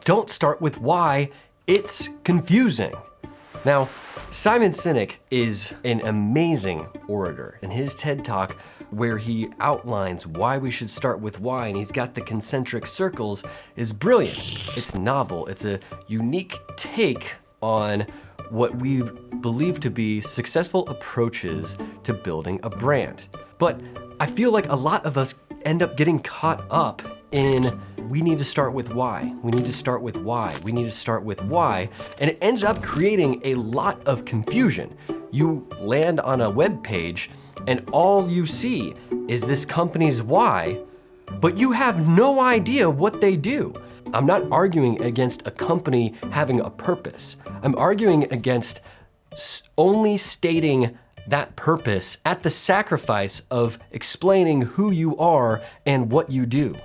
don't start with why. It's confusing. Now, Simon Sinek is an amazing orator. In his TED Talk, where he outlines why we should start with why, and he's got the concentric circles, is brilliant. It's novel. It's a unique take on what we believe to be successful approaches to building a brand. But I feel like a lot of us end up getting caught up in, we need to start with why. We need to start with why. We need to start with why. And it ends up creating a lot of confusion. You land on a web page and all you see is this company's why, but you have no idea what they do. I'm not arguing against a company having a purpose. I'm arguing against only stating that purpose at the sacrifice of explaining who you are and what you do.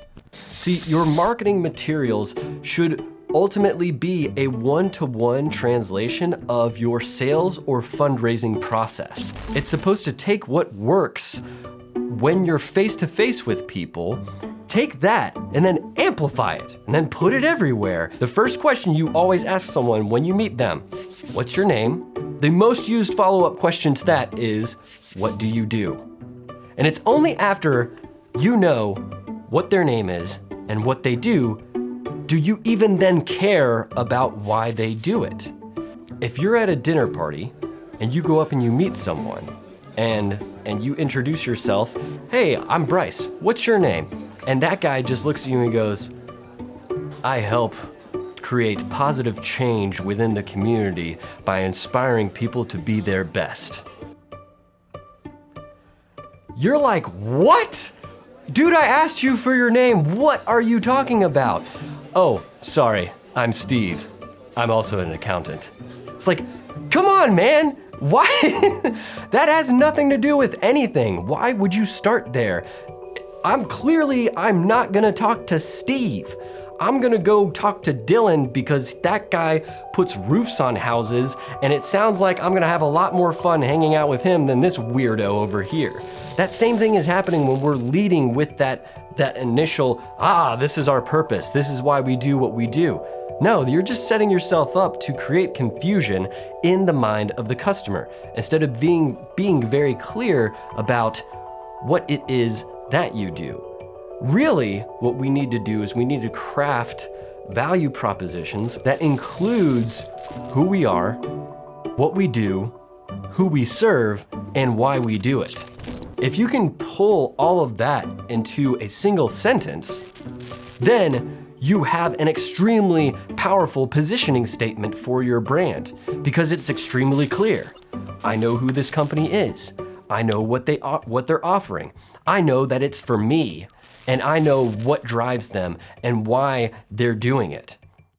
See, your marketing materials should ultimately be a one-to-one translation of your sales or fundraising process. It's supposed to take what works when you're face-to-face with people, take that and then amplify it and then put it everywhere. The first question you always ask someone when you meet them, what's your name? The most used follow-up question to that is, what do you do? And it's only after you know what their name is and what they do you even then care about why they do it. If you're at a dinner party and you go up and you meet someone and you introduce yourself, hey, I'm Bryce, what's your name? And that guy just looks at you and goes, I help create positive change within the community by inspiring people to be their best. You're like, what? Dude, I asked you for your name. What are you talking about? Oh, sorry, I'm Steve. I'm also an accountant. It's like, come on, man. Why? That has nothing to do with anything. Why would you start there? I'm not gonna talk to Steve. I'm gonna go talk to Dylan because that guy puts roofs on houses and it sounds like I'm gonna have a lot more fun hanging out with him than this weirdo over here. That same thing is happening when we're leading with that initial, this is our purpose, this is why we do what we do. No, you're just setting yourself up to create confusion in the mind of the customer instead of being very clear about what it is that you do. Really, what we need to do is we need to craft value propositions that includes who we are, what we do, who we serve, and why we do it. If you can pull all of that into a single sentence, then you have an extremely powerful positioning statement for your brand because it's extremely clear. I know who this company is. I know what they're offering. I know that it's for me, and I know what drives them and why they're doing it.